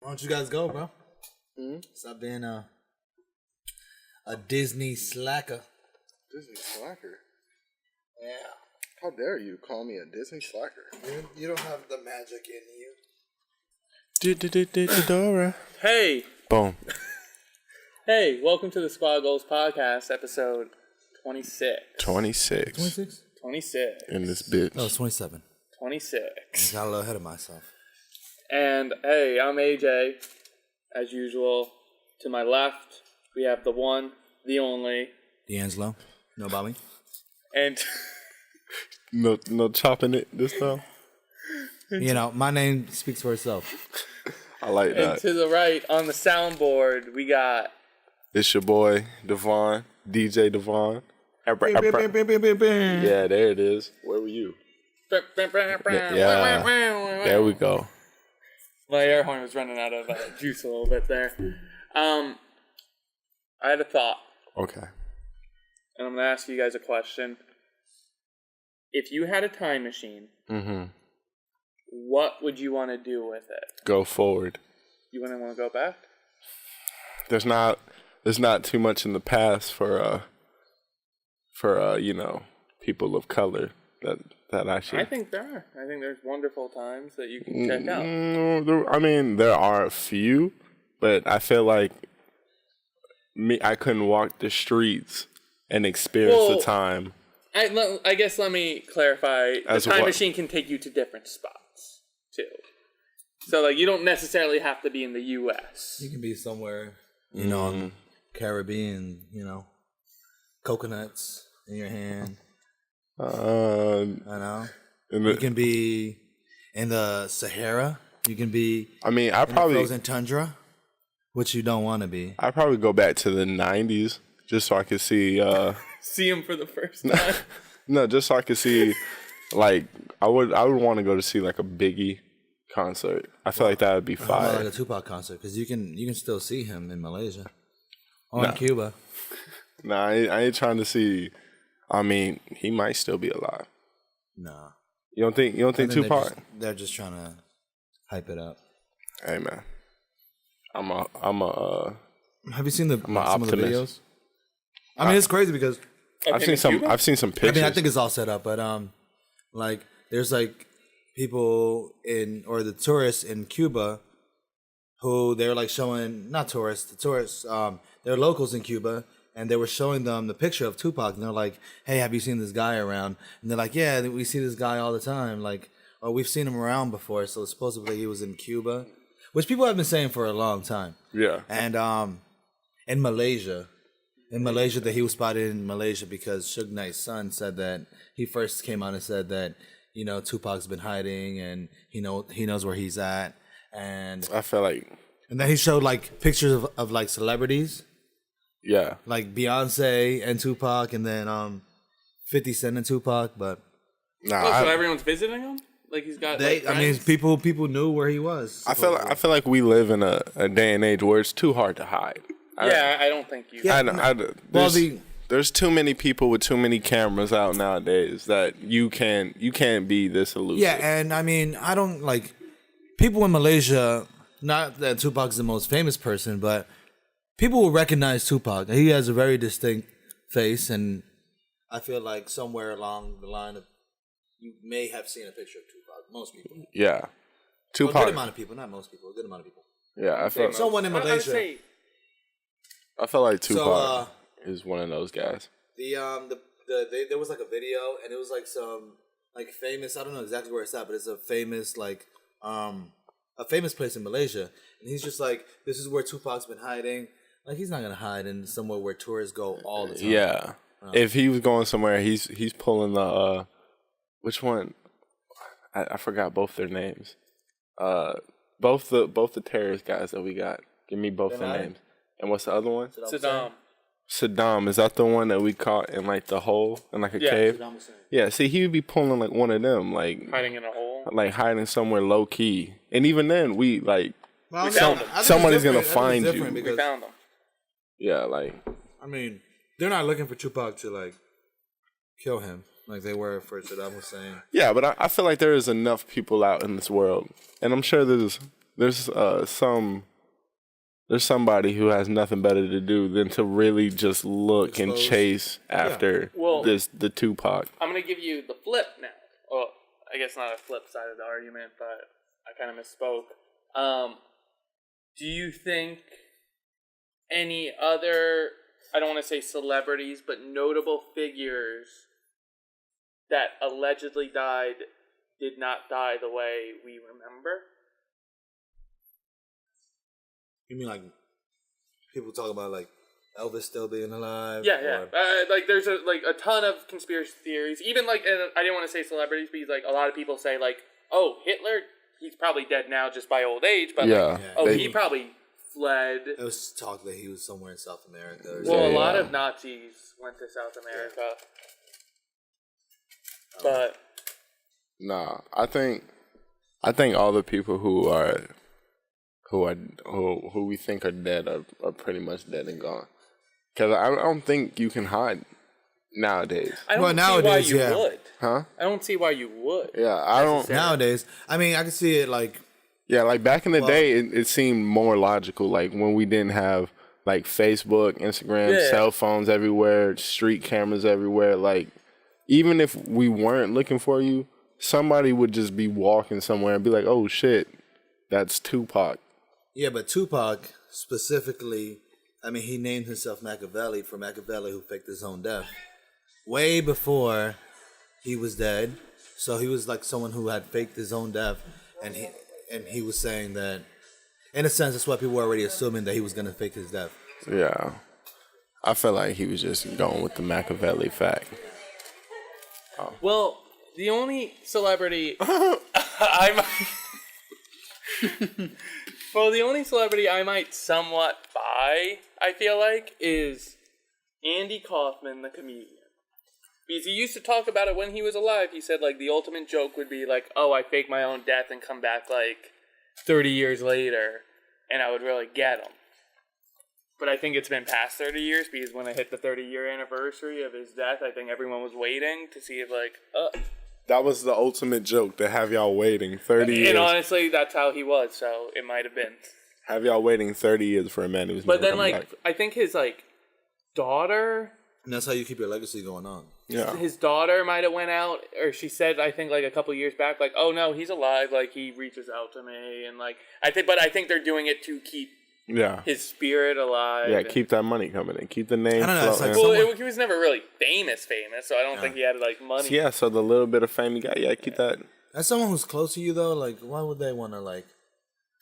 Why don't you guys go, bro? Stop being a Disney slacker. Disney slacker? Yeah. How dare you call me a Disney slacker? You don't have the magic in you. Dora. Hey. Boom. Hey, welcome to the Squad Goals Podcast, episode 26. 26. 26? 26. In this bitch. Oh, it's 27. 26. I got a little ahead of myself. And hey, I'm AJ, as usual. To my left, we have the one, the only. D'Angelo. No Bobby. And No chopping it this time? You know, my name speaks for itself. I like and that. to the right on the soundboard, we got It's your boy, Devon. DJ Devon. Yeah, there it is. Where were you? Yeah. There we go. My air horn was running out of juice a little bit there. I had a thought. Okay. And I'm going to ask you guys a question. If you had a time machine, what would you want to do with it? Go forward. You wouldn't want to go back? There's not too much in the past for you know, people of color that actually. I think there are. I think there's wonderful times that you can check out. There are a few, but I feel like I couldn't walk the streets and experience the time. I guess let me clarify. The time machine can take you to different spots, too. So, like, you don't necessarily have to be in the U.S. You can be somewhere, you know, in the Caribbean, you know, coconuts in your hand. I know. You can be in the Sahara. You can be in the frozen tundra, which you don't want to be. I'd probably go back to the 90s just so I could see... see him for the first time? No, just so I could see, like, I would want to go to see, like, a Biggie concert. I feel like that would be fire. Like a Tupac concert, because you can still see him in Malaysia. Or in Cuba. Nah, I ain't trying to see... I mean, he might still be alive. Nah. You don't think Tupac? They're just trying to hype it up. Hey man, I'm a. Have you seen some of the videos? I mean, it's crazy because I've seen some pictures. I mean, I think it's all set up, but like there's like people the tourists in Cuba who they're like showing they're locals in Cuba. And they were showing them the picture of Tupac, and they're like, "Hey, have you seen this guy around?" And they're like, "Yeah, we see this guy all the time. Like, oh, we've seen him around before." So supposedly he was in Cuba, which people have been saying for a long time. Yeah. And in Malaysia, that he was spotted in Malaysia because Suge Knight's son said that he first came out and said that Tupac's been hiding and he knows where he's at, and I feel like, and then he showed like pictures of like celebrities. Yeah, like Beyonce and Tupac, and then 50 Cent and Tupac, but so everyone's visiting him. Like he's got. People knew where he was. I feel like we live in a day and age where it's too hard to hide. I don't think you. There's too many people with too many cameras out nowadays that you can't be this elusive. Yeah, and I mean I don't like people in Malaysia. Not that Tupac's the most famous person, but people will recognize Tupac. He has a very distinct face, and I feel like somewhere along the line of you may have seen a picture of Tupac. Most people. Yeah. Tupac. A good amount of people, not most people. A good amount of people. Yeah, I feel someone in Malaysia. I feel like Tupac is one of those guys. There was like a video, and it was like some like famous. I don't know exactly where it's at, but it's a famous like a famous place in Malaysia, and he's just like, this is where Tupac's been hiding. Like, he's not going to hide in somewhere where tourists go all the time. Yeah. If he was going somewhere, he's pulling the, which one? I forgot both their names. Both the terrorist guys that we got. Give me both their names. And what's the other one? Saddam. Is that the one that we caught in, like, the hole in, like, a cave? Yeah, see, he would be pulling, like, one of them, like... Hiding in a hole? Like, hiding somewhere low-key. And even then, we found him. Somebody's going to find you. We found him. Yeah, like... I mean, they're not looking for Tupac to, like, kill him like they were for Saddam Hussein. Yeah, but I feel like there is enough people out in this world. And I'm sure there's there's somebody who has nothing better to do than to really just look and chase after the Tupac. I'm gonna give you the flip now. Well, I guess not a flip side of the argument, but I kind of misspoke. Do you think any other, I don't want to say celebrities, but notable figures that allegedly died did not die the way we remember? You mean like people talk about like Elvis still being alive? Yeah. Like there's a ton of conspiracy theories. Even like, and I didn't want to say celebrities because like a lot of people say like, oh, Hitler, he's probably dead now just by old age. But he probably fled. It was talk that he was somewhere in South America. Or a lot of Nazis went to South America. But nah, I think all the people who we think are dead are pretty much dead and gone. Because I don't think you can hide nowadays. I don't see why you would. Huh? I don't see why you would. Yeah, I don't. Nowadays, I mean, I can see it like. Yeah, like back in the day, it seemed more logical. Like when we didn't have like Facebook, Instagram, cell phones everywhere, street cameras everywhere. Like even if we weren't looking for you, somebody would just be walking somewhere and be like, "Oh shit, that's Tupac." Yeah, but Tupac specifically, I mean, he named himself Machiavelli for Machiavelli, who faked his own death way before he was dead. So he was like someone who had faked his own death, and he was saying that, in a sense, that's why people were already assuming that he was going to fake his death. Yeah, I felt like he was just going with the Machiavelli fact. Oh. Well, the only celebrity Well, the only celebrity I might somewhat buy, I feel like, is Andy Kaufman, the comedian. Because he used to talk about it when he was alive. He said, like, the ultimate joke would be, like, oh, I fake my own death and come back, like, 30 years later, and I would really get him. But I think it's been past 30 years, because when I hit the 30-year anniversary of his death, I think everyone was waiting to see if, like, That was the ultimate joke, to have y'all waiting 30 years. And honestly, that's how he was, so it might have been. Have y'all waiting 30 years for a man who's But never then, like, back. I think his, like, daughter... And that's how you keep your legacy going on. Yeah. His daughter might have went out, or she said, I think, like, a couple years back, like, oh, no, he's alive, like, he reaches out to me, and, like, I think they're doing it to keep his spirit alive. Yeah, keep that money coming in. Keep the name floating. Well, he was never really famous, so I don't think he had, like, money. Yeah, so the little bit of fame he got, keep that. As someone who's close to you, though, like, why would they want to, like,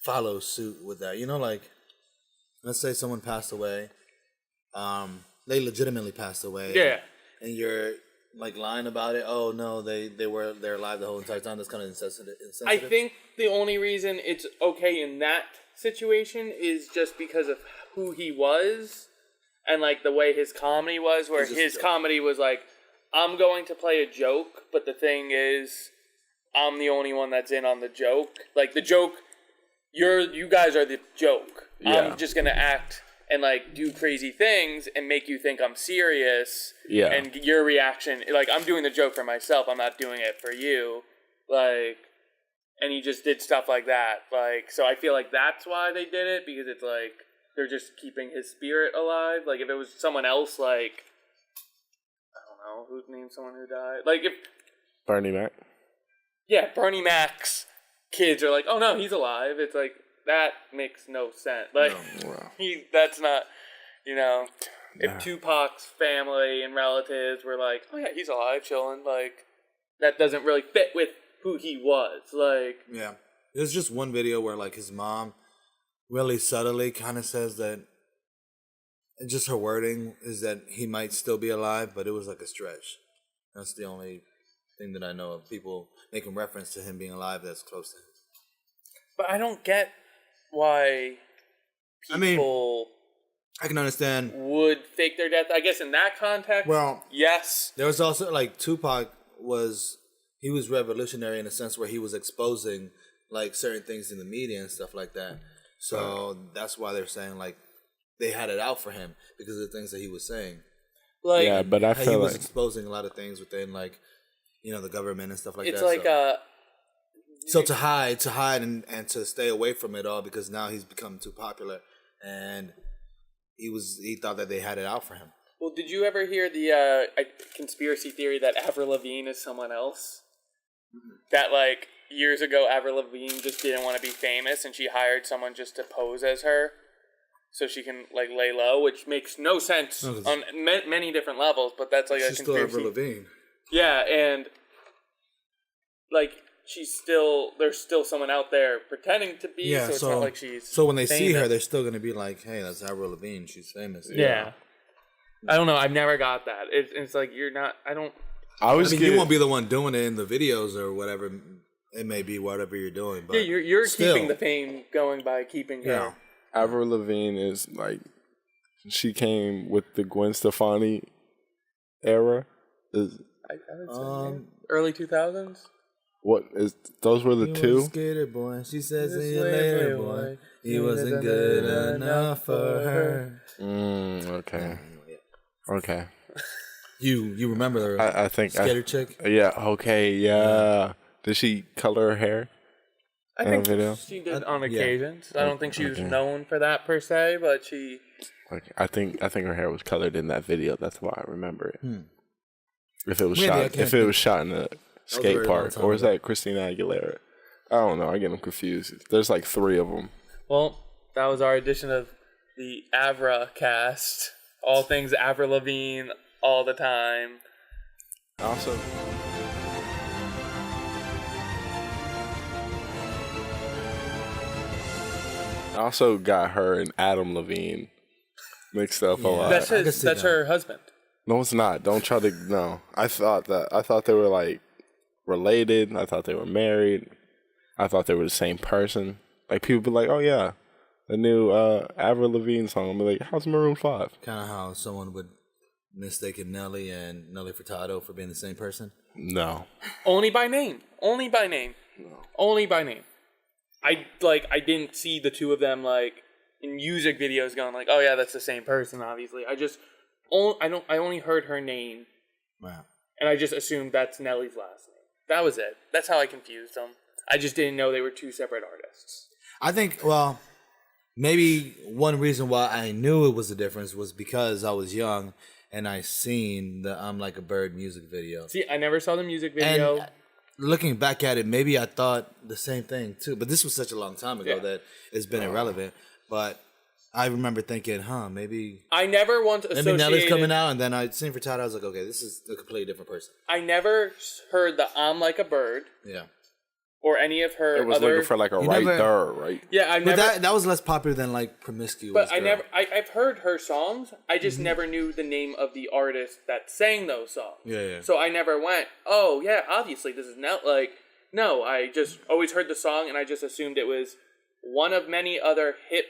follow suit with that? You know, like, let's say someone passed away. They legitimately passed away. Yeah. And you're, like, lying about it. Oh, no, they're alive the whole entire time. That's kind of insensitive. I think the only reason it's okay in that situation is just because of who he was and, like, the way his comedy was, where his comedy was like, I'm going to play a joke, but the thing is, I'm the only one that's in on the joke. Like, the joke, you guys are the joke. Yeah. I'm just going to act and, like, do crazy things and make you think I'm serious. Yeah. And your reaction, like, I'm doing the joke for myself. I'm not doing it for you. Like, and he just did stuff like that. Like, so I feel like that's why they did it, because it's like, they're just keeping his spirit alive. Like, if it was someone else, like, I don't know, who'd name someone who died? Like, if... Bernie Mac. Yeah, Bernie Mac's kids are like, oh no, he's alive. It's like, that makes no sense. Like, that's not, you know, if Tupac's family and relatives were like, oh yeah, he's alive, chilling, like, that doesn't really fit with who he was. Like, yeah, there's just one video where, like, his mom really subtly kind of says that, just her wording is that he might still be alive, but it was like a stretch. That's the only thing that I know of people making reference to him being alive that's close to him. But I don't get why people I can understand would fake their death. I guess in that context, yes. There was also, like, Tupac was revolutionary in a sense where he was exposing, like, certain things in the media and stuff like that. So that's why they're saying, like, they had it out for him because of the things that he was saying. Like, yeah, but I feel he was exposing a lot of things within, like, you know, the government and stuff like that. It's like So to hide and to stay away from it all because now he's become too popular, and he thought that they had it out for him. Well, did you ever hear the conspiracy theory that Avril Lavigne is someone else? That, like, years ago, Avril Lavigne just didn't want to be famous, and she hired someone just to pose as her so she can, like, lay low, which makes no sense on many different levels, but that's, like, a conspiracy. She's still Avril Lavigne. Yeah, and, like, there's still someone out there pretending to be, so it's not like she's So when they famous. see her, they're still going to be like, hey, that's Avril Lavigne, she's famous. Yeah. I don't know. I've never got that. It's like you're not. I don't. You won't be the one doing it in the videos or whatever. It may be whatever you're doing. But yeah, you're still. keeping the fame going by keeping her. Yeah. Avril Lavigne is like, she came with the Gwen Stefani era. I would say early 2000s. What is? Those were the two. Skater boy. She says, "See you later, boy. He wasn't good enough for her." Okay. Okay. You remember the I think skater chick? Yeah. Okay. Yeah. Did she color her hair? I think video? she did on occasions. I don't think she was known for that per se, but she. Okay. I think her hair was colored in that video. That's why I remember it. If it was shot in a skate park, or is that Christina Aguilera? I don't know. I get them confused. There's like 3 of them. Well, that was our edition of the Avra cast. All things Avril Lavigne, all the time. Also, I also got her and Adam Levine mixed up a lot. That's her husband. No, it's not. Don't try to. No, I thought they were like related. I thought they were married. I thought they were the same person. Like people be like, "Oh yeah, the new Avril Lavigne song." I'm like, "How's Maroon 5?" Kind of how someone would mistake Nelly and Nelly Furtado for being the same person. No. Only by name. Only by name. No. Only by name. I didn't see the two of them like in music videos going like, "Oh yeah, that's the same person." Obviously, I only heard her name. Wow. And I just assumed that's Nelly's last name. That was it. That's how I confused them. I just didn't know they were two separate artists. I think, well, maybe one reason why I knew it was a difference was because I was young and I seen the I'm Like a Bird music video. See, I never saw the music video. And looking back at it, maybe I thought the same thing too. But this was such a long time ago that it's been irrelevant. But I remember thinking, maybe I never once associated. Maybe Nelly's coming out, and then I seen Furtado. I was like, okay, this is a completely different person. I never heard the "I'm Like a Bird" Yeah. or any of her. It was other... looking for like a there, right? Yeah, I never. But that was less popular than like Promiscuous. But I never. I've heard her songs. I just never knew the name of the artist that sang those songs. Yeah. So I never went, oh yeah, obviously this is not like. No, I just always heard the song, and I just assumed it was one of many other hip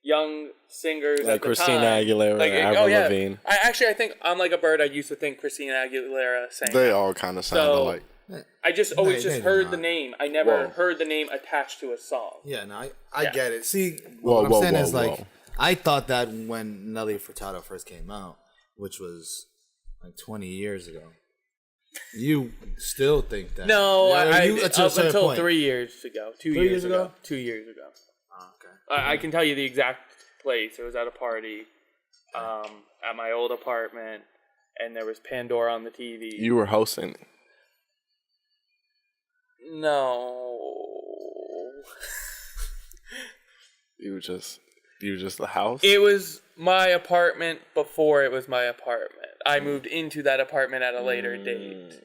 young singers like at the Christina time. Aguilera, like, Avril Lavigne. I think "I'm Like a Bird." I used to think Christina Aguilera sang. They all kind of sound alike. I just always heard the name. I never heard the name attached to a song. Yeah, no, I get it. See, what I'm saying is like I thought that when Nelly Furtado first came out, which was like 20 years ago. You still think that? No, up until 3 years ago. 2 years ago? 2 years ago. Oh, okay. I can tell you the exact place. It was at a party at my old apartment, and there was Pandora on the TV. You were hosting. No. You were just the house? It was my apartment before it was my apartment. I moved into that apartment at a later date.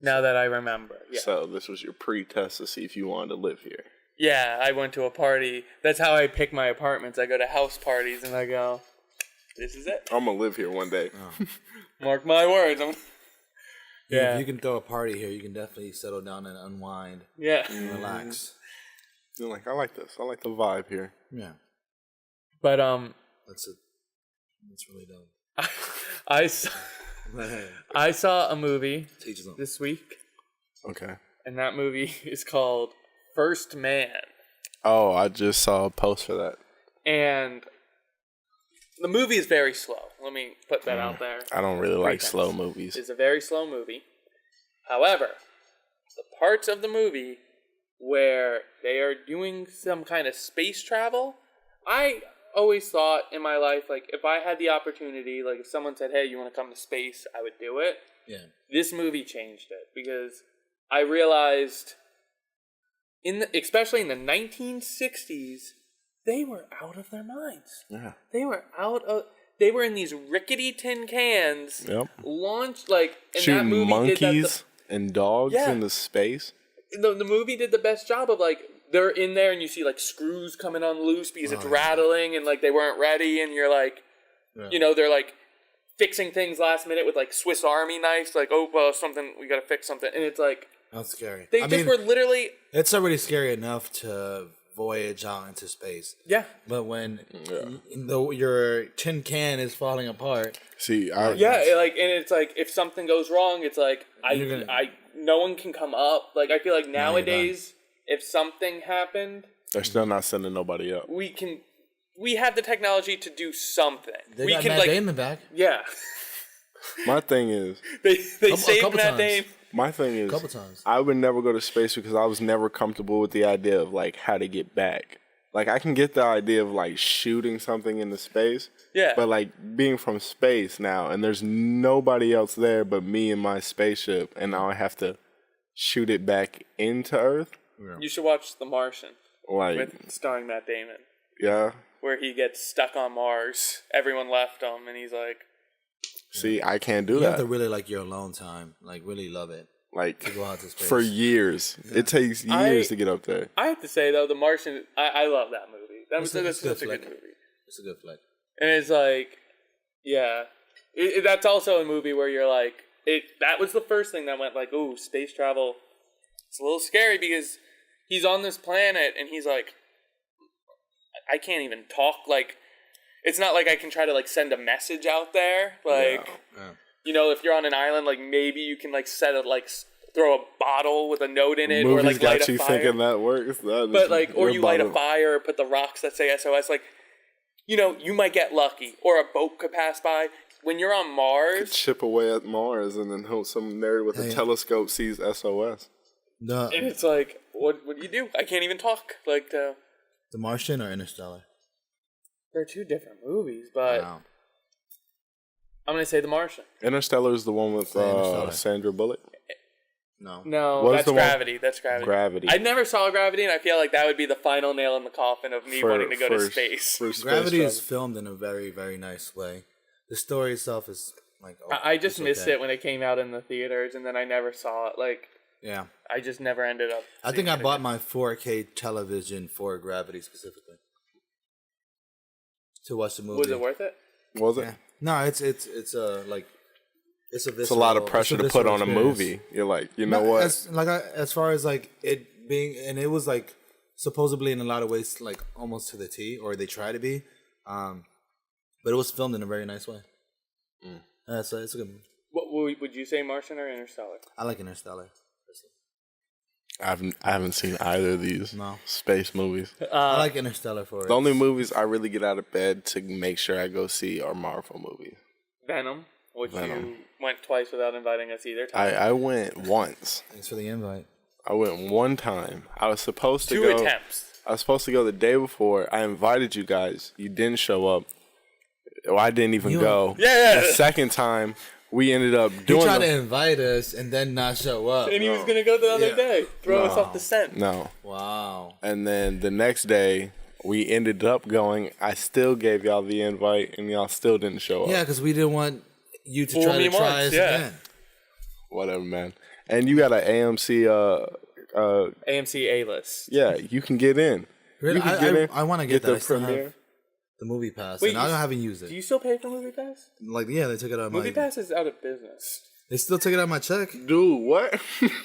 Now that I remember. Yeah. So this was your pre-test to see if you wanted to live here. Yeah, I went to a party. That's how I pick my apartments. I go to house parties and I go, this is it. I'm going to live here one day. Oh. Mark my words. Yeah. If you can throw a party here, you can definitely settle down and unwind. Yeah. And relax. You're like, I like this. I like the vibe here. Yeah. But That's really dumb. I saw a movie this week. Okay. And that movie is called First Man. Oh, I just saw a post for that. And the movie is very slow. Let me put that out there. I don't really like slow movies. It's a very slow movie. However, the parts of the movie where they are doing some kind of space travel. I always thought in my life, like, if I had the opportunity, like, if someone said, hey, you want to come to space, I would do it. Yeah. This movie changed it because I realized, especially in the 1960s, they were out of their minds. Yeah. They were in these rickety tin cans, launched, like, and shooting that movie monkeys and dogs Yeah. into space. The movie did the best job of, like, they're in there and you see, like, screws coming unloose because it's rattling and, like, they weren't ready, and you're like, you know, they're, like, fixing things last minute with, like, Swiss Army knives, like, oh, well, something, we gotta fix something, and it's like... That's scary. They were literally... It's already scary enough to voyage out into space. Yeah. But when your tin can is falling apart... See, and it's like, if something goes wrong, it's like, no one can come up. Like, I feel like nowadays, if something happened... They're still not sending nobody up. We have the technology to do something. They got Matt Damon back. Yeah. My thing is... they saved Matt Damon. My thing is... A couple times. I would never go to space because I was never comfortable with the idea of, like, how to get back. Like, I can get the idea of, like, shooting something into space. Yeah. But, like, being from space now, and there's nobody else there but me and my spaceship, and now I have to shoot it back into Earth. Yeah. You should watch The Martian. Like, starring Matt Damon. Yeah. Where he gets stuck on Mars. Everyone left him, and he's like... See, I can't do you that. You have to really like your alone time. Like, really love it. Like, to go out to space. For years. Yeah. It takes years to get up there. I have to say, though, The Martian, I love that movie. That's such a good movie. It's a good flick. And it's like, yeah. That's also a movie where you're like, that was the first thing that went like, ooh, space travel. It's a little scary because he's on this planet and he's like, I can't even talk. Like, it's not like I can try to like send a message out there. Like, you know, if you're on an island, like maybe you can like set it like throw a bottle with a note in it, Movies or like got light a you fire. Thinking that works. But like, or you light a fire, or put the rocks that say SOS. Like, you know, you might get lucky, or a boat could pass by. When you're on Mars, chip away at Mars, and then hope some nerd with a telescope sees SOS. No, and it's like, what do you do? I can't even talk. Like The Martian or Interstellar? They're two different movies, but I'm gonna say The Martian. Interstellar is the one with Sandra Bullock. No, that's Gravity. That's Gravity. Gravity. I never saw Gravity, and I feel like that would be the final nail in the coffin of me wanting to go to space. Gravity is filmed in a very, very nice way. The story itself is like... I just missed it when it came out in the theaters, and then I never saw it. Like, yeah. I just never ended up... I think I bought my 4K television for Gravity specifically. To watch the movie. Was it worth it? Was it? Yeah. No, it's like... It's a lot of pressure to put on a movie. You're like, you know what? As far as like it being, and it was like supposedly in a lot of ways like almost to the T, or they try to be, but it was filmed in a very nice way. So it's a good movie. What would you say, Martian or Interstellar? I like Interstellar. I haven't seen either of these space movies. I like Interstellar for it. The only movies I really get out of bed to make sure I go see are Marvel movies. Venom. Which you went twice without inviting us either time. I went once. Thanks for the invite. I went one time. I was supposed to go... 2 attempts. I was supposed to go the day before. I invited you guys. You didn't show up. Well, I didn't even go. Yeah. The second time, we ended up doing... He tried to invite us and then not show up. And he was going to go the other day. Throw us off the scent. No. Wow. And then the next day... we ended up going. I still gave y'all the invite, and y'all still didn't show up. Yeah, because we didn't want you to try us again. Whatever, man. And you got an AMC AMC A-list. Yeah, you can get in. Really? You can get in. I want to get that. The premiere. The Movie Pass. Wait, and I haven't used it. Do you still pay for Movie Pass? Like, yeah, they took it out of my... Movie Pass is out of business. They still took it out of my check? Dude, what?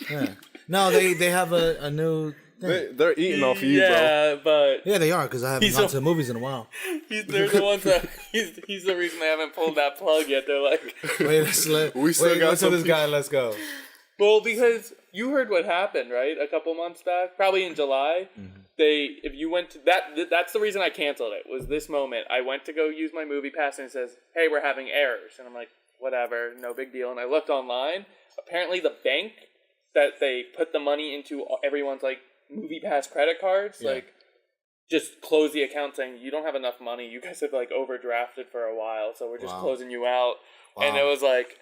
Yeah. No, they have a new... They're eating off of you, bro. Yeah, but... Yeah, they are, because I haven't gone to the movies in a while. They're the ones that... He's the reason they haven't pulled that plug yet. They're like... Let's this guy, let's go. Well, because you heard what happened, right? A couple months back? Probably in July. Mm-hmm. If you went to... That's the reason I canceled it, was this moment. I went to go use my Movie Pass, and it says, hey, we're having errors. And I'm like, whatever, no big deal. And I looked online. Apparently, the bank that they put the money into everyone's, like, movie pass credit cards, Yeah. like just close the account saying you don't have enough money. You guys have like overdrafted for a while, so we're just closing you out. Wow. And it was like,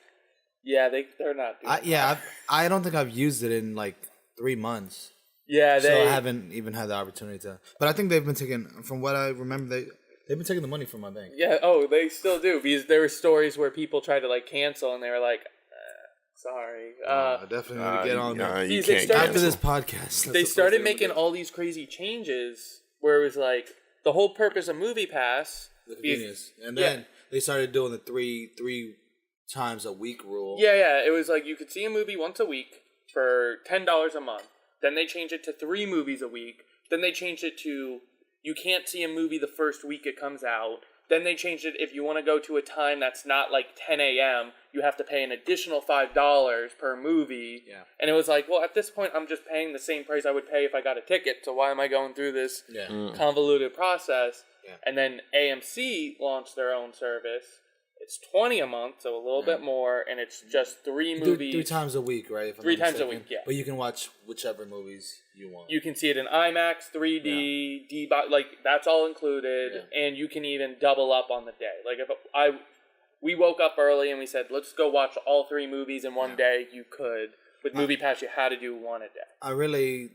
yeah, they're not doing that. I don't think I've used it in like 3 months. Yeah, So I haven't even had the opportunity to. But I think they've been taking, from what I remember, they've been taking the money from my bank. Yeah, they still do, because there were stories where people tried to like cancel and they were like, sorry. I definitely need to get on that. You These can't started- After cancel. this podcast. They started making all these crazy changes where it was like the whole purpose of Movie Pass. the convenience. And then they started doing the three times a week rule. Yeah, it was like you could see a movie once a week for $10 a month. Then they changed it to 3 movies a week. Then they changed it to you can't see a movie the first week it comes out. Then they changed it if you want to go to a time that's not like 10 a.m., you have to pay an additional $5 per movie. Yeah. And it was like, well, at this point, I'm just paying the same price I would pay if I got a ticket. So why am I going through this convoluted process? Yeah. And then AMC launched their own service. It's $20 a month, so a little bit more, and it's just 3 movies. 3 times a week, right? If I'm 3 not times a mistaken. week, yeah. But you can watch whichever movies you want. You can see it in IMAX, 3D, like that's all included, and you can even double up on the day. Like if we woke up early and we said, let's go watch all 3 movies in one day, you could. With Movie Pass, you had to do one a day. I really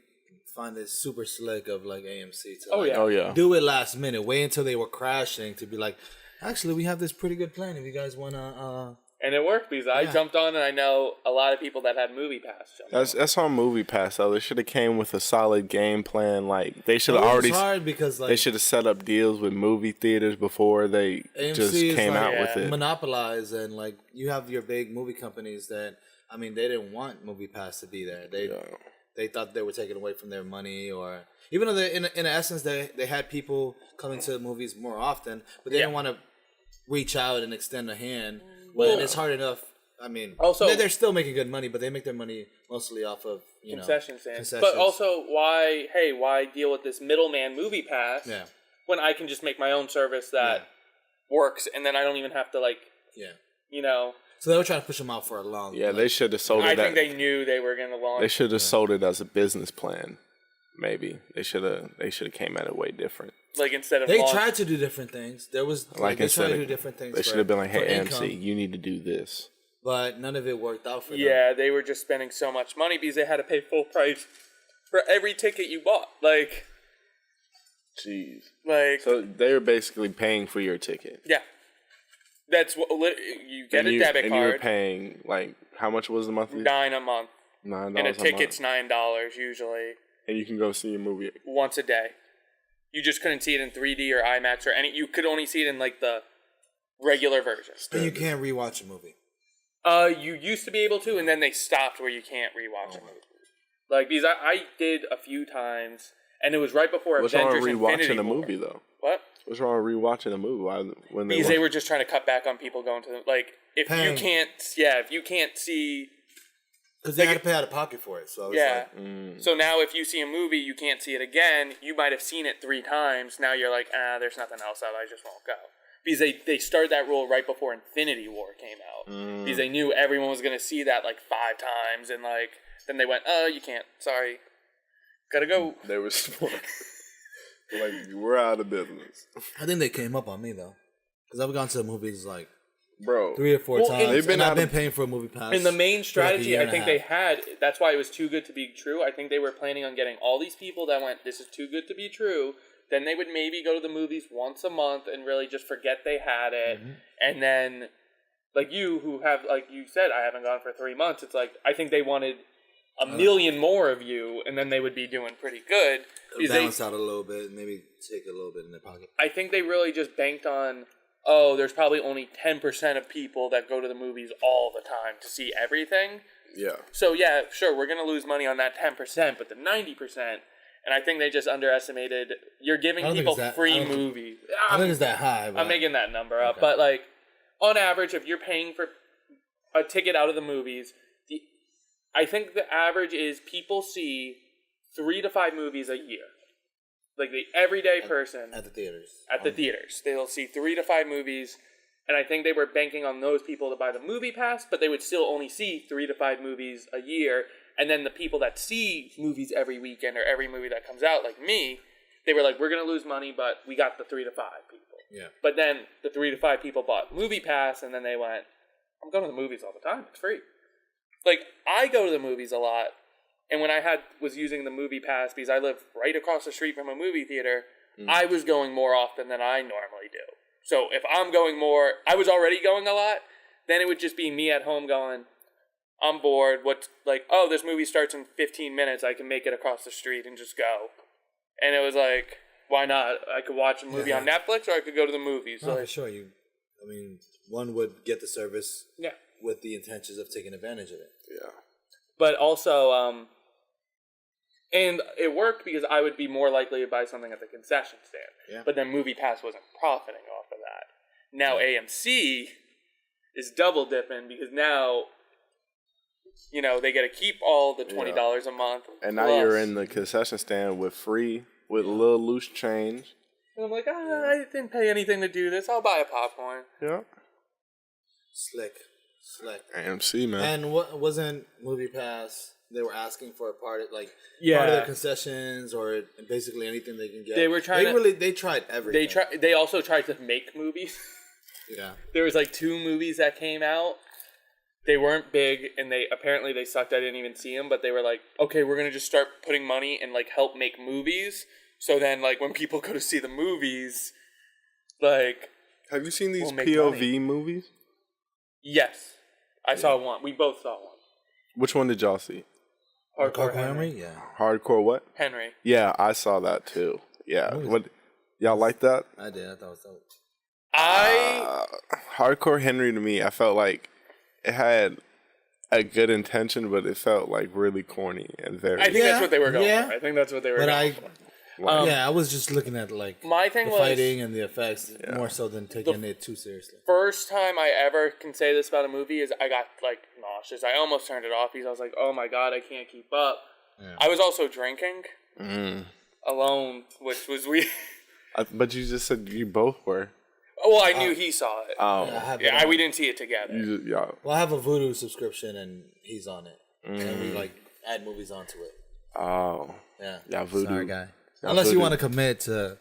find it super slick of like AMC to Oh yeah. do it last minute. Wait until they were crashing to be like, actually, we have this pretty good plan if you guys want to... And it worked because I jumped on, and I know a lot of people that had Movie Pass jumped on. That's on Movie Pass though. They should have came with a solid game plan. Like they should have already. It's hard because like they should have set up deals with movie theaters before they AMC just is came like, out with it. monopolize, and like you have your big movie companies that they didn't want Movie Pass to be there. They thought they were taking away from their money, or even though they, in essence they had people coming to the movies more often, but they didn't want to reach out and extend a hand when it's hard enough. I mean, also, they're still making good money, but they make their money mostly off of concession stands. But also, why deal with this middleman Movie Pass when I can just make my own service that works, and then I don't even have to So they were trying to push them out for a long. Yeah, they should have sold it. I think they knew they were going to launch. They should have sold it as a business plan. Maybe they should have came at it way different. Like instead of they tried to do different things. There was they tried to do different things. They should have been like, "Hey, income, AMC, you need to do this." But none of it worked out for them. Yeah, they were just spending so much money because they had to pay full price for every ticket you bought. Like, jeez. Like, so they were basically paying for your ticket. Yeah, that's what you get a debit card. And you were paying like how much was the monthly? $9 a month. $9 and a ticket's $9 usually. And you can go see a movie once a day. You just couldn't see it in 3D or IMAX or any. You could only see it in like the regular version. And you can't rewatch a movie. You used to be able to, and then they stopped where you can't rewatch a movie. Like because I did a few times, and it was right before What's Avengers wrong with Infinity rewatching a War. movie though? What? What's wrong with rewatching a movie? Because they were just trying to cut back on people going to the if you can't see. Because they had to pay out of pocket for it. So So now if you see a movie, you can't see it again. You might have seen it 3 times. Now you're like, there's nothing else up. I just won't go. Because they started that rule right before Infinity War came out. Because they knew everyone was going to see that like 5 times. And like then they went, you can't. Sorry. Gotta go. They were smart. Like, we're out of business. I think they came up on me, though. Because I've gone to the movies like... Bro, 3 or 4 times. I've been paying for a movie pass. And the main strategy I think they had, that's why it was too good to be true. I think they were planning on getting all these people that went, this is too good to be true. Then they would maybe go to the movies once a month and really just forget they had it. Mm-hmm. And then, like you, who have, like you said, I haven't gone for 3 months. It's like, I think they wanted a million more of you, and then they would be doing pretty good. Balance out a little bit, maybe take a little bit in their pocket. I think they really just banked on... there's probably only 10% of people that go to the movies all the time to see everything. Yeah. So, yeah, sure, we're going to lose money on that 10%, but the 90%, and I think they just underestimated, you're giving people free movies. I think it's that high. I'm making that number up. But, like, on average, if you're paying for a ticket out of the movies, I think the average is people see 3 to 5 movies a year. Like the everyday person at the theaters. At the theaters, they'll see 3 to 5 movies, and I think they were banking on those people to buy the movie pass, but they would still only see 3 to 5 movies a year, And then the people that see movies every weekend or every movie that comes out, like me, they were like, we're going to lose money, but we got the 3 to 5 people. Yeah. But then the 3 to 5 people bought Movie Pass, and then they went, I'm going to the movies all the time. It's free. Like, I go to the movies a lot, and when I was using the Movie Pass, because I live right across the street from a movie theater, I was going more often than I normally do. So if I'm going more, I was already going a lot, then it would just be me at home going, I'm bored. What's like, oh, this movie starts in 15 minutes. I can make it across the street and just go. And it was like, why not? I could watch a movie on Netflix, or I could go to the movies. No, for sure. One would get the service with the intentions of taking advantage of it. Yeah. But also, and it worked because I would be more likely to buy something at the concession stand. Yeah. But then Movie Pass wasn't profiting off of that. Now AMC is double dipping because now, they get to keep all the $20 a month. And now you're in the concession stand with a little loose change. And I'm like, I didn't pay anything to do this. I'll buy a popcorn. Yeah. Slick. AMC, man. And what wasn't Movie Pass? They were asking for a part of their concessions or basically anything they can get. They were trying they tried everything. They also tried to make movies. Yeah. There was 2 movies that came out. They weren't big, and they sucked. I didn't even see them, but they were like, okay, we're gonna just start putting money and help make movies. So then, when people go to see the movies, have you seen these POV movies? Yes, I saw one. We both saw one. Which one did y'all see? Hardcore Henry. Yeah. Hardcore what? Henry. Yeah, I saw that too. Yeah. What? Y'all like that? I did. I thought it was dope. Hardcore Henry to me, I felt like it had a good intention, but it felt really corny and very. I think that's what they were going for. I think that's what they were going for. I was just looking at my thing the was fighting and the effects more so than taking it too seriously. First time I ever can say this about a movie is I got nauseous. I almost turned it off because I was like, oh my god, I can't keep up. Yeah. I was also drinking alone, which was weird. But you just said you both were. Well, I knew he saw it. Oh, we didn't see it together. Well, I have a Vudu subscription and he's on it, and we add movies onto it. Oh, yeah, Vudu. Sorry, guy. Unless you want to commit to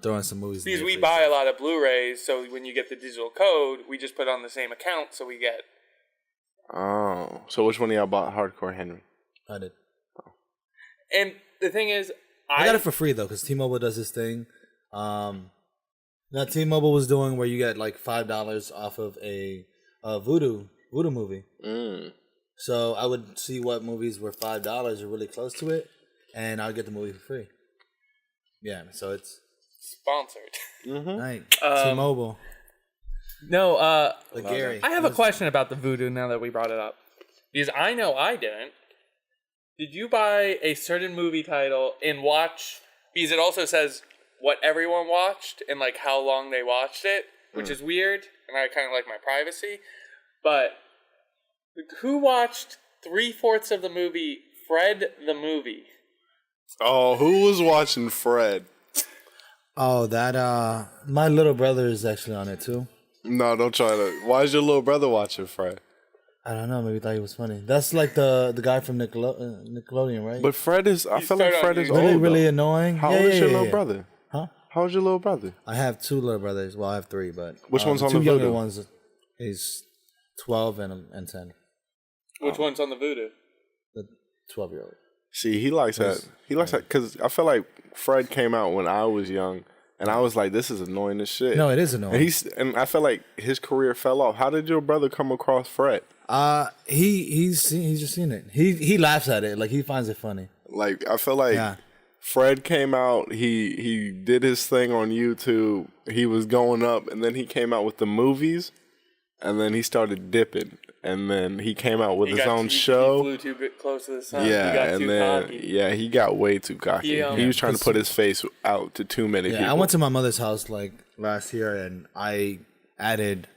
throwing some movies. Because we buy a lot of Blu-rays, so when you get the digital code, we just put it on the same account, so we get. Oh, so which one of y'all bought Hardcore Henry? I did. Oh. And the thing is, I got it for free though, because T-Mobile does this thing. Now T-Mobile was doing where you get $5 off of a Vudu movie. So I would see what movies were $5 or really close to it, and I'd get the movie for free. Yeah, so it's sponsored. Right, T-Mobile. No, Gary. I have a question about the Vudu now that we brought it up, because I know I didn't. Did you buy a certain movie title and watch? Because it also says what everyone watched and how long they watched it, which is weird, and I kind of like my privacy. But who watched 3/4 of the movie Fred the Movie? Oh, who was watching Fred? Oh, that my little brother is actually on it too. No, don't try to. Why is your little brother watching Fred? I don't know. Maybe he thought he was funny. That's the guy from Nickelodeon, right? But Fred is. I feel like Fred is really, old, really annoying. How old is your little brother? Huh? How old's your little brother? I have 2 little brothers. Well, I have 3, but which one's on the Vudu? 2 younger Vudu? ones. He's 12 and 10. Which one's on the Vudu? The 12-year-old. See, he likes that. He likes that because I feel like Fred came out when I was young, and I was like, "This is annoying as shit." No, it is annoying. And I feel like his career fell off. How did your brother come across Fred? He's just seen it. He laughs at it. He finds it funny. I feel like Fred came out. He did his thing on YouTube. He was going up, and then he came out with the movies, and then he started dipping. And then he came out with his own show. He flew too close to the sun. Yeah, he got too cocky. He got way too cocky. He was trying to put his face out to too many people. I went to my mother's house last year, and I added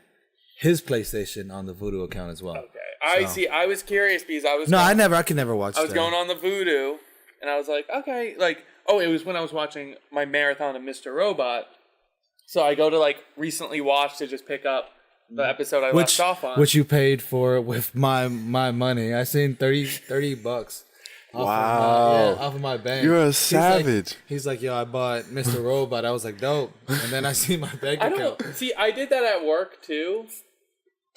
his PlayStation on the Vudu account as well. Okay, I was curious because I was. No, I could never watch. I was going on the Vudu, and I was like, okay, it was when I was watching my marathon of Mr. Robot. So I go to recently watch to just pick up the episode I left off on. Which you paid for with my money. I seen $30 Wow. off of my bank. You're a savage. He's like, yo, I bought Mr. Robot. I was like, dope. And then I see my bank I account. don't see. I did that at work too,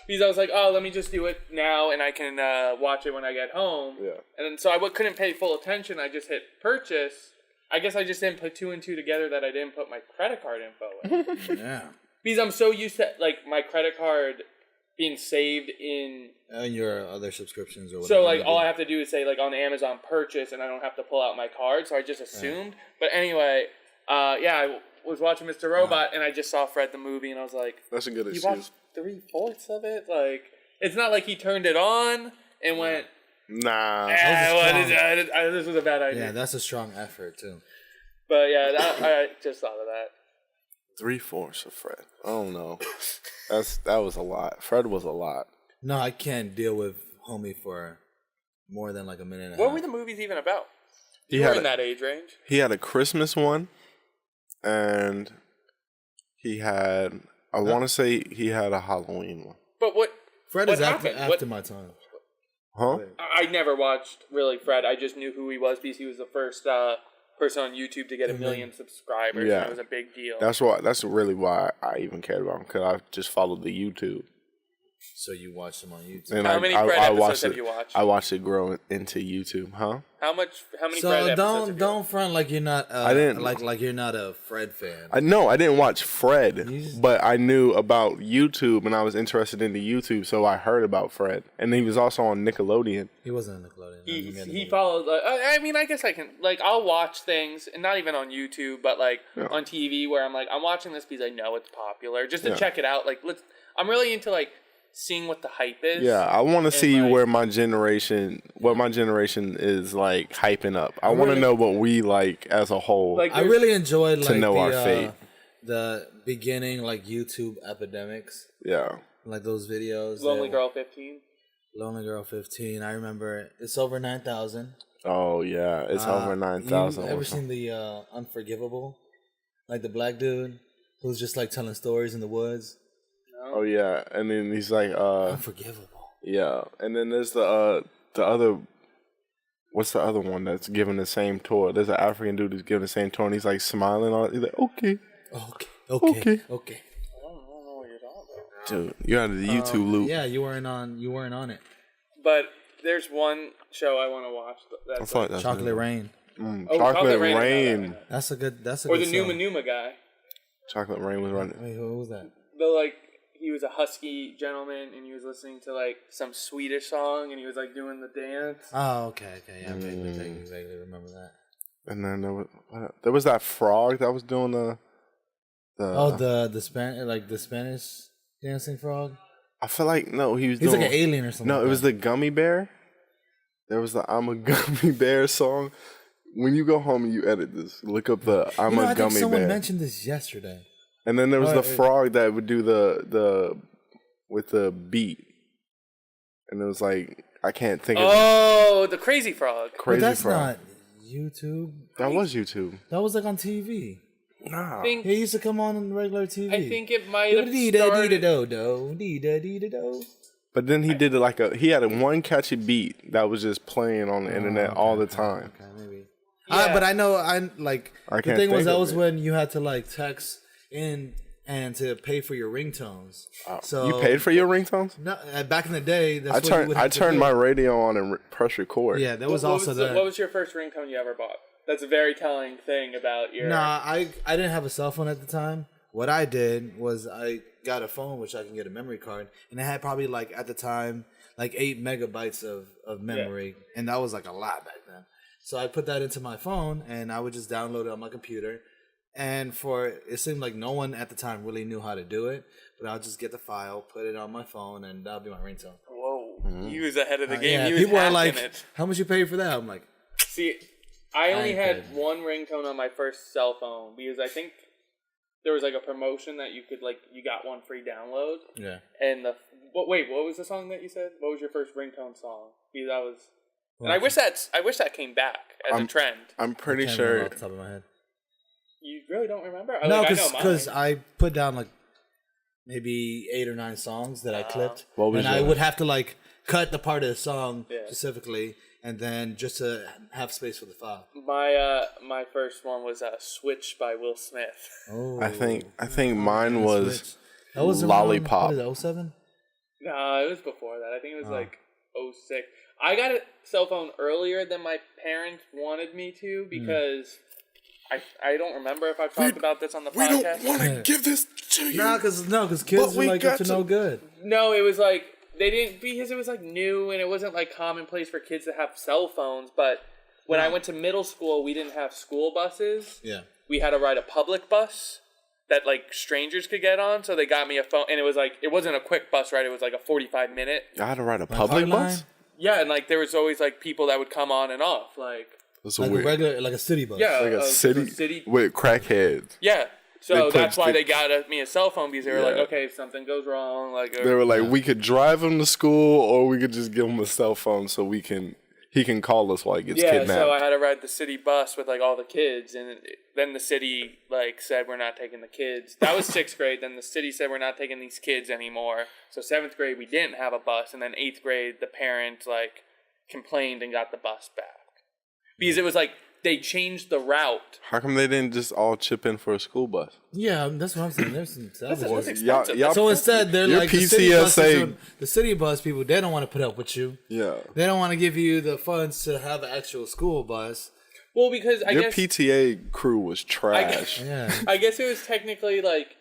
because I was like, oh, let me just do it now, and I can watch it when I get home. Yeah. And then, so I couldn't pay full attention. I just hit purchase. I guess I just didn't put 2 and 2 together that I didn't put my credit card info in. Yeah. Because I'm so used to like my credit card being saved in. And your other subscriptions or whatever. So like all I have to do is say like on Amazon purchase, and I don't have to pull out my card. So I just assumed. Yeah. But anyway, I was watching Mr. Robot, and I just saw Fred the movie, and I was like, that's a good you excuse. watched 3/4 of it. Like it's not like he turned it on and went. Nah. This was a bad idea. Yeah, that's a strong effort too. But yeah, I just thought of that. 3/4 of Fred. I don't know. That was a lot. Fred was a lot. No, I can't deal with homie for more than like a minute and a half. What were the movies even about? You were in that age range. He had a Christmas one, and he had, I want to say he had a Halloween one. But what? Fred what is after my time. Huh? I never watched really Fred. I just knew who he was because he was the first person on YouTube to get 1 million subscribers. Yeah. And it was a big deal. That's really why I even cared about him, because I just followed the YouTube. So you watched him on YouTube. And how many Fred episodes have you watched? I watched it grow into YouTube, huh? How many so Fred episodes? So don't front like you're not. I didn't like you're not a Fred fan. I didn't watch Fred, but I knew about YouTube, and I was interested in the YouTube, so I heard about Fred, and he was also on Nickelodeon. He wasn't on Nickelodeon. He followed. I mean, I guess I can. Like, I'll watch things, and not even on YouTube, but like on TV, where I'm like, I'm watching this because I know it's popular, just to check it out. Like, I'm really into like. Seeing what the hype is. Yeah, I want to see like, what my generation is like hyping up. I want to know what we like as a whole. Like, I really enjoyed like our fate. The beginning like YouTube epidemics. Yeah, like those videos. Lonely Girl 15. Lonely Girl 15. I remember it's over 9,000. Oh yeah, it's over 9,000. You ever seen the Unforgivable? Like the black dude who's just like telling stories in the woods. Oh yeah, and then he's like Unforgivable. Yeah, and then there's the other. What's the other one that's giving the same tour? There's an African dude who's giving the same tour, and he's like smiling on it. He's like, okay. I don't know what you're talking about. Dude, you're out of the YouTube loop. Yeah, you weren't on it. But there's one show I want to watch. That's Chocolate Rain. Chocolate Rain. That's a good. Or the Numa Numa guy. Chocolate Rain was running. Wait, who was that? He was a husky gentleman, and he was listening to like some Swedish song, and he was like doing the dance. Oh, okay, yeah, vaguely remember that. And then there was that frog that was doing the Spanish dancing frog. I feel like he's like an alien or something. No, it was the gummy bear. There was the "I'm a Gummy Bear" song. When you go home and you edit this, look up the "I'm a Gummy Bear." Someone mentioned this yesterday. And then there was the frog that would do the with the beat, and it was like I can't think of. Oh, the Crazy Frog. But that's not YouTube. That was YouTube. That was like on TV. Nah, he used to come on regular TV. I think it might have started. But then he did it he had one catchy beat that was just playing on the internet all the time. Okay, maybe. Yeah. But I know the thing was when you had to like text in and to pay for your ringtones. So you paid for your ringtones? No, back in the day, that's I turned my radio on and press record. Yeah, that was also that. What was your first ringtone you ever bought? That's a very telling thing about your. Nah, I didn't have a cell phone at the time. What I did was I got a phone which I can get a memory card, and it had probably like at the time like 8 megabytes of memory, and that was like a lot back then. So I put that into my phone, and I would just download it on my computer. And it seemed like no one at the time really knew how to do it, but I'll just get the file, put it on my phone, and that'll be my ringtone. Whoa, He was ahead of the game. Yeah, people are like, "How much you paid for that?" I'm like, see, I only had one ringtone on my first cell phone because I think there was like a promotion that you could you got one free download. Yeah. And what was the song that you said? What was your first ringtone song? Because I was, and I wish that came back as a trend. I'm pretty sure. Off the top of my head. You really don't remember? No, because I put down maybe 8 or 9 songs that I clipped, What was and I your- would have to like cut the part of the song specifically, and then just to have space for the file. My first one was "Switch" by Will Smith. Oh, I think mine was that was Lollipop. Around, what is it, 07? No, it was before that. I think it was like 06. I got a cell phone earlier than my parents wanted me to because I don't remember if I've talked about this on the podcast. want to give this to you. No, because kids are like up to no good. No, it was like they didn't because it was like new and it wasn't like commonplace for kids to have cell phones. But when I went to middle school, we didn't have school buses. Yeah. We had to ride a public bus that like strangers could get on. So they got me a phone, and it was like it wasn't a quick bus ride. It was like a 45-minute. I had to ride a public bus. Yeah, and like there was always like people that would come on and off, like That's Like weird. a regular, like a city bus. yeah, Like a city with crackheads. Yeah, They so put that's why the- they got me a cell phone because they were like, Yeah. okay, if something goes wrong, like They were like, we could drive him to school, or we could just give him a cell phone so he can call us while he gets yeah. kidnapped. So I had to ride the city bus with like all the kids, and then the city like said we're not taking the kids. That was 6th grade. Then the city said we're not taking these kids anymore. So 7th grade we didn't have a bus, and then 8th grade the parents like complained and got the bus back because it was like they changed the route. How come they didn't just all chip in for a school bus? Yeah, that's what I'm saying. There's some That's savages. expensive. y'all- So instead, they're Your like the city PCSA the city bus people. They don't want to put up with you. Yeah. They don't want to give you the funds to have an actual school bus. Well, because I Your guess PTA crew was trash. Yeah, I guess it was technically like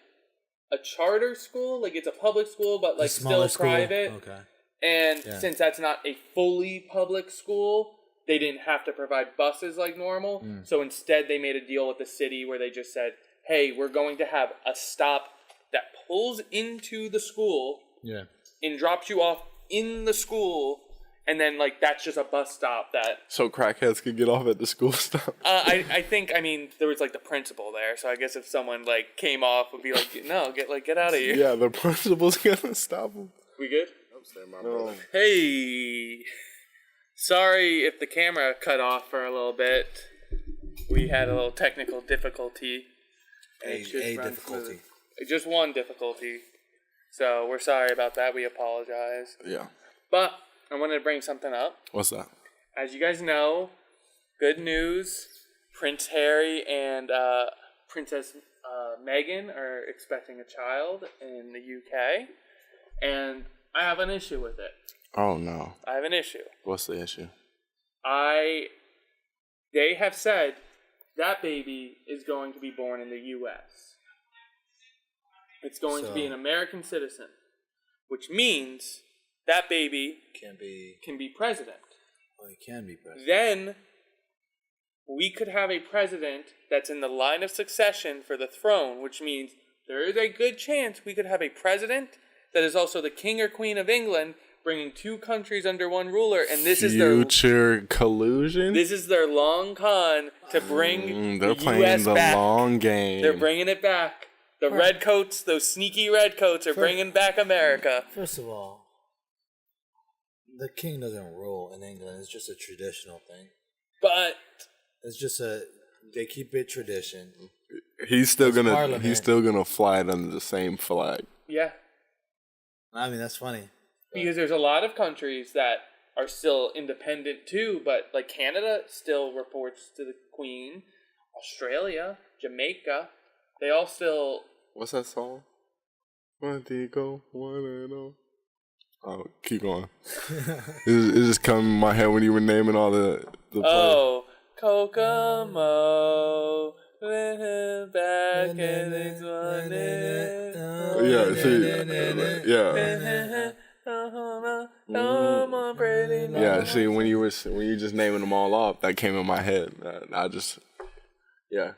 a charter school, like it's a public school, but like still private. Okay. And since that's not a fully public school, they didn't have to provide buses like normal. So instead, they made a deal with the city where they just said, hey, we're going to have a stop that pulls into the school Yeah. and drops you off in the school. And then, like, that's just a bus stop that... So crackheads could get off at the school stop. I think, I mean, there was, like, the principal there. So I guess if someone, like, came off, would be like, no, get out of here. Yeah, the principal's gonna stop them. We good? No. Hey, sorry if the camera cut off for a little bit. We had a little technical difficulty. And it should run difficulty. smooth. Just one difficulty. So we're sorry about that. We apologize. Yeah. But I wanted to bring something up. What's that? As you guys know, good news. Prince Harry and Princess Meghan are expecting a child in the UK. And I have an issue with it. Oh no. I have an issue. What's the issue? They have said that baby is going to be born in the U.S. It's going to be an American citizen, which means that baby can be president. Well, he can be president. Then we could have a president that's in the line of succession for the throne, which means there is a good chance we could have a president that is also the king or queen of England, bringing 2 countries under one ruler, and this is their future collusion. This is their long con to bring They're the playing U.S. the back. long game. They're bringing it back. The redcoats, those sneaky redcoats, are bringing back America. First of all, the king doesn't rule in England. It's just a traditional thing. But It's just they keep it tradition. He's still gonna Parliament. fly it under the same flag. yeah, I mean, that's funny. because there's a lot of countries that are still independent too, but like Canada still reports to the Queen. Australia, Jamaica, they all still. What's that song? One go, one and all. Oh, keep going. it just come in my head when you were naming all the players. Oh, Kokomo, let him back and it's Yeah, see, yeah. Yeah, see, when you just naming them all off, that came in my head.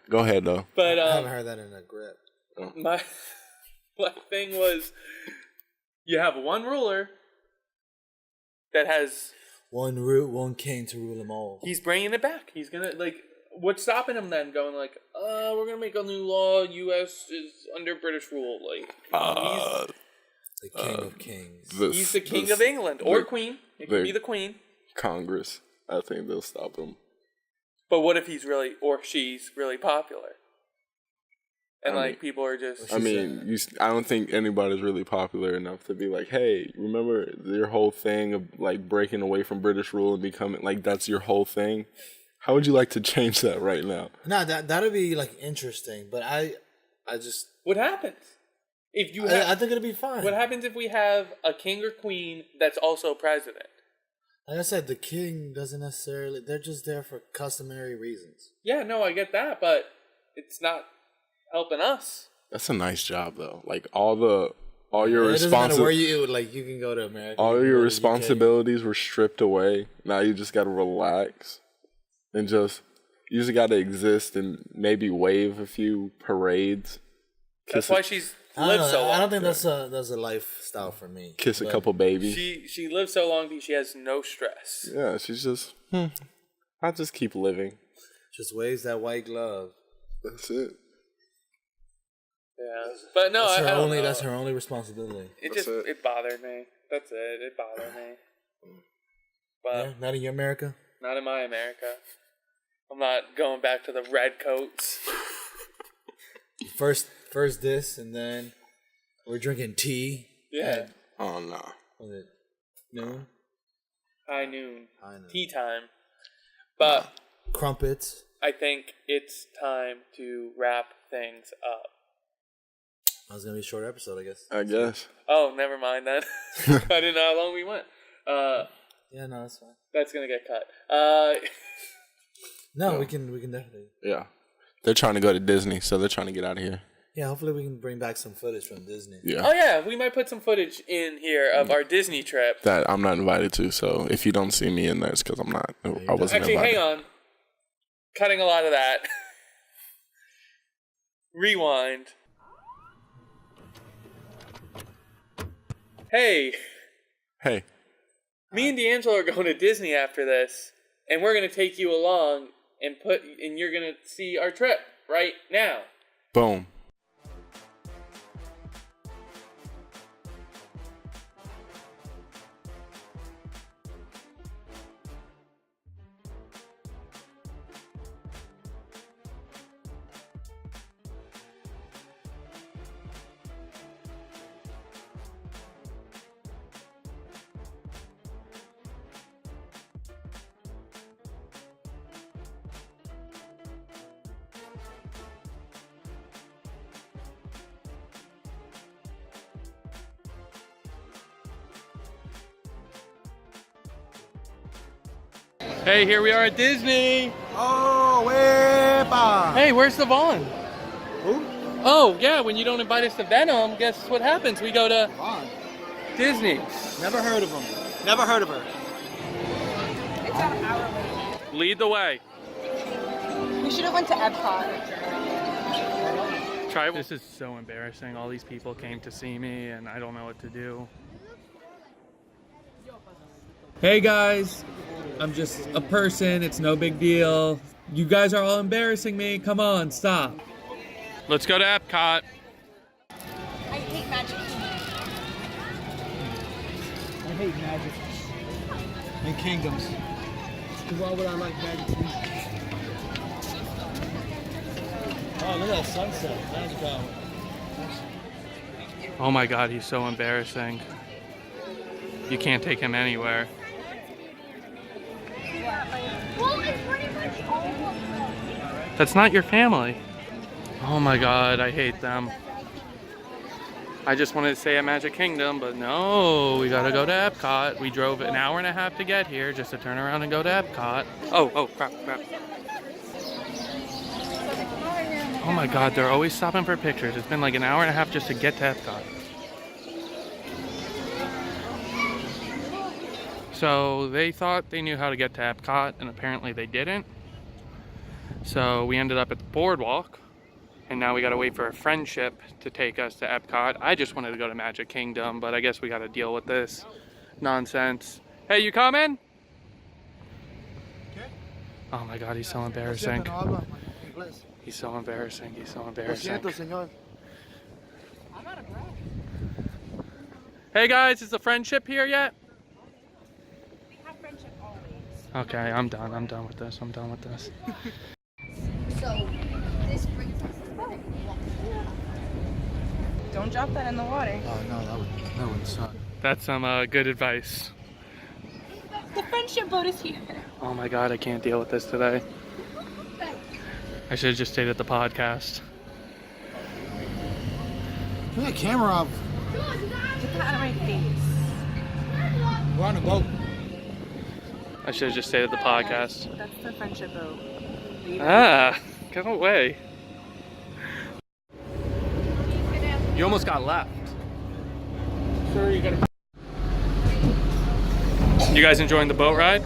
Go ahead though. But I haven't heard that in a grip. my thing was, you have one ruler that has. One king to rule them all. He's bringing it back. He's gonna what's stopping him then? Going like, we're gonna make a new law. U.S. is under British rule. Like, The king of kings. he's the king of England or queen. It could be the queen. Congress. I think they'll stop him. But what if he's really or she's really popular? And like people are just. I mean, I don't think anybody's really popular enough to be like, hey, remember your whole thing of like breaking away from British rule and becoming like that's your whole thing. How would you like to change that right now? No, that'd be like interesting, but I just. What happens if you? I think it'll be fine. What happens if we have a king or queen that's also president? Like I said, the king doesn't necessarily. They're just there for customary reasons. Yeah, no, I get that, but it's not helping us. That's a nice job though. Like all your It doesn't matter where you like. You can go to America. All your responsibilities were stripped away. Now you just got to relax and you just got to exist and maybe wave a few parades. That's why she's lived so long. I don't think that's a lifestyle for me. Kiss a couple babies. She lived so long that she has no stress. Yeah, she's just. I'll just keep living. Just waves that white glove. That's it. Yeah, but no, that's I don't know. That's her only responsibility. It bothered me. That's it. It bothered me. But yeah, not in your America. Not in my America. I'm not going back to the red coats. First this, and then we're drinking tea. Yeah. Oh no. Was it noon? High noon. High noon. Tea time. But crumpets. I think it's time to wrap things up. That was gonna be a short episode, I guess. I guess. Oh, never mind then. I didn't know how long we went. Yeah, no, that's fine. That's gonna get cut. No, we can definitely. Yeah, they're trying to go to Disney, so they're trying to get out of here. Yeah, hopefully we can bring back some footage from Disney. Yeah. Oh yeah, we might put some footage in here of our Disney trip. That I'm not invited to, so if you don't see me in there, it's because I'm not. I wasn't Actually, invited. hang on. Cutting a lot of that. Rewind. Hey. Me and D'Angelo are going to Disney after this, and we're gonna take you along and you're gonna see our trip right now. Boom. Hey, here we are at Disney. Oh, wepa! Hey, where's the Vaughn? Who? Oh, yeah, when you don't invite us to Venom, guess what happens? We go to Vaughn. Disney. Never heard of him. Never heard of her. It's an hour late. Lead the way. We should have went to Epcot. This is so embarrassing. All these people came to see me, and I don't know what to do. Hey guys, I'm just a person. It's no big deal. You guys are all embarrassing me. Come on, stop. Let's go to Epcot. I hate Magic I hate magic and kingdoms. Why would I like magic? Oh, look at that sunset. Magic hour. Oh my God, he's so embarrassing. You can't take him anywhere. Well, it's pretty much all of them. That's not your family. Oh my God, I hate them. I just wanted to say a Magic Kingdom, but no, we gotta go to Epcot. We drove an hour and a half to get here just to turn around and go to Epcot. Oh, crap. Oh my God, they're always stopping for pictures. It's been like an hour and a half just to get to Epcot. So they thought they knew how to get to Epcot, and apparently they didn't. So we ended up at the boardwalk, and now we gotta wait for a friendship to take us to Epcot. I just wanted to go to Magic Kingdom, but I guess we gotta deal with this nonsense. Hey, you coming? Oh my God, he's so embarrassing. He's so embarrassing. Hey guys, is the friendship here yet? We have friendship always. Okay, I'm done with this. So, this brings us to the next walk. Don't drop that in the water. Oh no, that would suck. That's some good advice. The friendship boat is here. Oh my god, I can't deal with this today. I should have just stayed at the podcast. Turn that camera off. Get that out of my face. We're on a boat. I should have just stayed at the podcast. That's the friendship boat. Get away. You almost got left. Sure, you gotta. You guys enjoying the boat ride?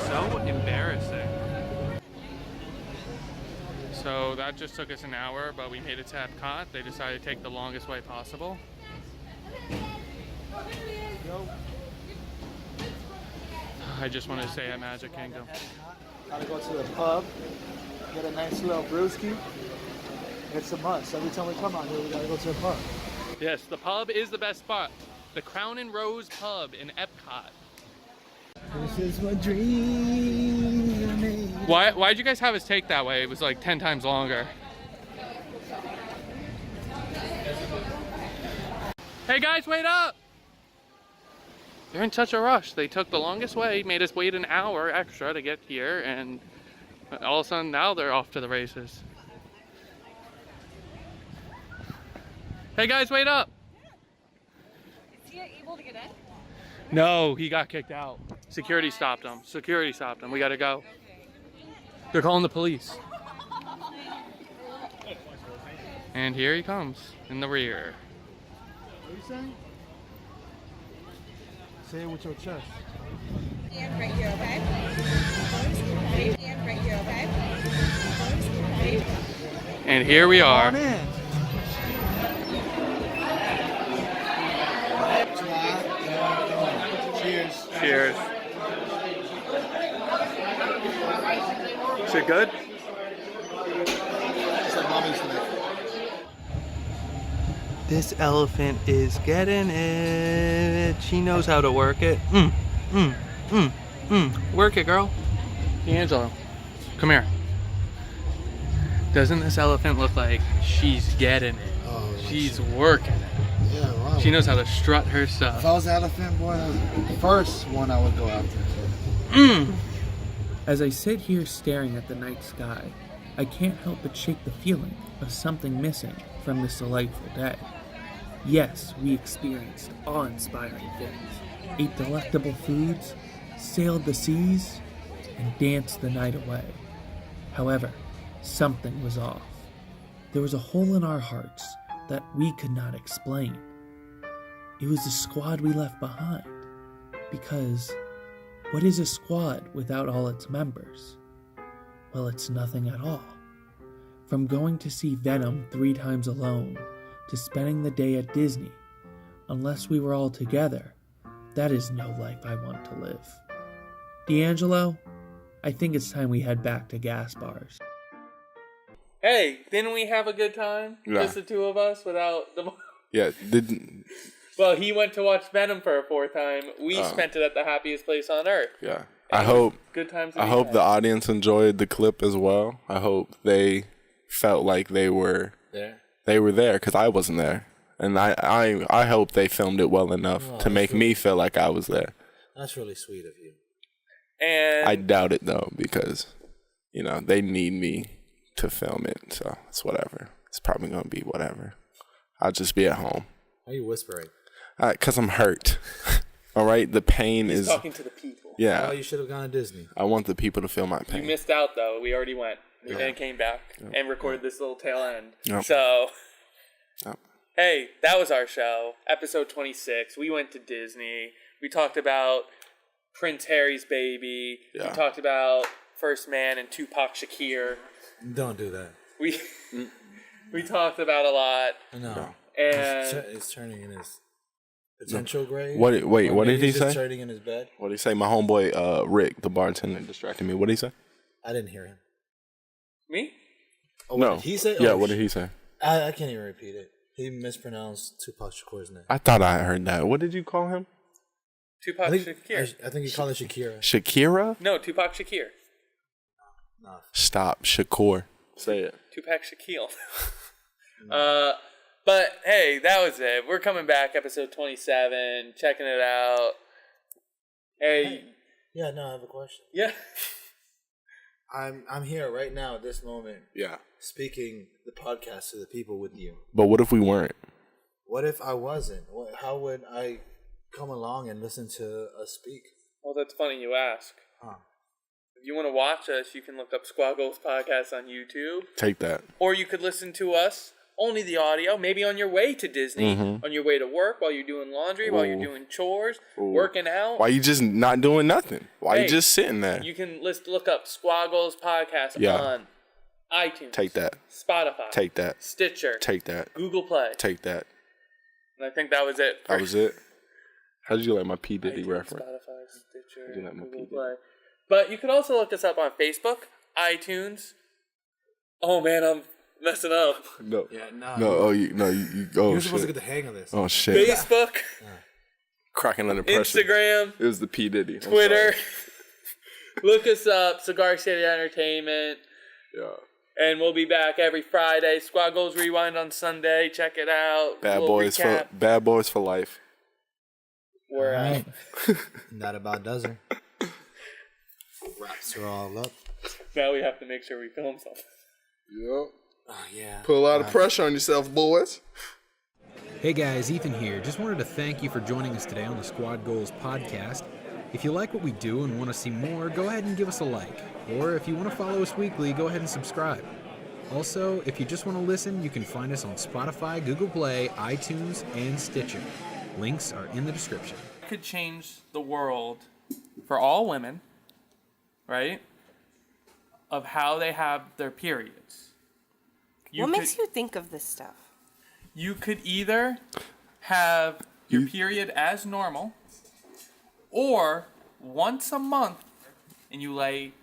So embarrassing. So that just took us an hour, but we made it to Epcot. They decided to take the longest way possible. I just wanted to say at Magic Kingdom. Gotta go to the pub, get a nice little brewski. It's a must. Every time we come out here, we gotta go to the pub. Yes, the pub is the best spot. The Crown and Rose Pub in Epcot. This is my dream. Why'd you guys have us take that way? It was like 10 times longer. Hey guys, wait up! They're in such a rush. They took the longest way, made us wait an hour extra to get here, and all of a sudden now they're off to the races. Hey guys, wait up! Is he able to get in? No, he got kicked out. Security stopped him. Security stopped him. We gotta go. They're calling the police. And here he comes in the rear. What are you saying? Say it with your chest. Stand right here, okay? Stand right here, okay? And here we are. Come on in. Cheers. Cheers. Is it good? It's like mommy's tonight. This elephant is getting it. She knows how to work it. Work it, girl. D'Angelo, come here. Doesn't this elephant look like she's getting it? Oh, She's working it. yeah, wow. She knows how to strut her If stuff. I was an elephant boy, that was the first one I would go after. As I sit here staring at the night sky, I can't help but shake the feeling of something missing from this delightful day. Yes, we experienced awe-inspiring things, ate delectable foods, sailed the seas, and danced the night away. However, something was off. There was a hole in our hearts that we could not explain. It was the squad we left behind, because what is a squad without all its members? Well, it's nothing at all. From going to see Venom 3 times alone to spending the day at Disney, unless we were all together, that is no life I want to live. D'Angelo, I think it's time we head back to gas bars. Hey, didn't we have a good time? Yeah. Just the two of us without the... Yeah, didn't. Well, he went to watch Venom for a 4th time. We spent it at the happiest place on earth. Yeah, I hope. Good times. I hope the audience enjoyed the clip as well. I hope they felt like they were There. They were there because I wasn't there, and I hope they filmed it well enough to make me feel like I was there. That's really sweet of you. And I doubt it though because, they need me to film it, so it's whatever. It's probably gonna be whatever. I'll just be at home. Why are you whispering? Because I'm hurt. All right, the pain is talking to the people. Yeah. Oh, you should have gone to Disney. I want the people to feel my pain. You missed out though. We already went. We Yeah. then came back and recorded this little tail end. Yep. So, Yep. hey, that was our show, episode 26. We went to Disney. We talked about Prince Harry's baby. Yeah. We talked about First Man and Tupac Shakur. Don't do that. We talked about a lot. No. And It's turning in his potential grave. Wait, Or what did maybe he he's just say? turning in his bed. What did he say? My homeboy Rick, the bartender, distracted me. What did he say? I didn't hear him. Me? Oh, what No. did he say? Yeah, Oh, what did he say? I can't even repeat it. He mispronounced Tupac Shakur's name. I thought I heard that. What did you call him? Tupac I think, Shakir. I think he called it Shakira. Shakira? No, Tupac Shakir. No. Stop. Shakur. Say it. Tupac Shaquille. But hey, that was it. We're coming back, episode 27, checking it out. Hey. Yeah, no, I have a question. Yeah. I'm here right now at this moment Yeah. speaking the podcast to the people with you. But what if we weren't? What if I wasn't? How would I come along and listen to us speak? Well, that's funny you ask. Huh. If you want to watch us, you can look up Squad Goals Podcast on YouTube. Take that. Or you could listen to us, only the audio, maybe on your way to Disney, on your way to work, while you're doing laundry, while you're doing chores, working out. Why you just not doing nothing? Why Hey, you just sitting there? You can look up Squad Goals Podcast on iTunes. Take that. Spotify. Take that. Stitcher. Take that. Google Play. Take that. And I think that was it. That was it. How did you like my P. Diddy iTunes, reference? Spotify, Stitcher, You like my Google P. Play. But you could also look us up on Facebook, iTunes. Oh man, I'm messing up. No. Yeah, no. No. Oh, you. Oh, You're supposed to shit. get the hang of this. Oh shit. Facebook, Cracking under pressure. Instagram, It was the P. Diddy. I'm Twitter. sorry. Look us up, Cigar City Entertainment. Yeah. And we'll be back every Friday. Squad Goals Rewind on Sunday. Check it out. Bad We'll boys recap. Bad boys for life. We're out. Alright. That about does it. Wraps are all up. Now we have to make sure we film something. Yep. Oh, yeah. Put a lot of pressure on yourself, boys. Hey guys, Ethan here. Just wanted to thank you for joining us today on the Squad Goals podcast. If you like what we do and want to see more, go ahead and give us a like. Or if you want to follow us weekly, go ahead and subscribe. Also, if you just want to listen, you can find us on Spotify, Google Play, iTunes, and Stitcher. Links are in the description. Could change the world for all women, right? Of how they have their periods. What makes you think of this stuff? You could either have your period as normal, or once a month, and you lay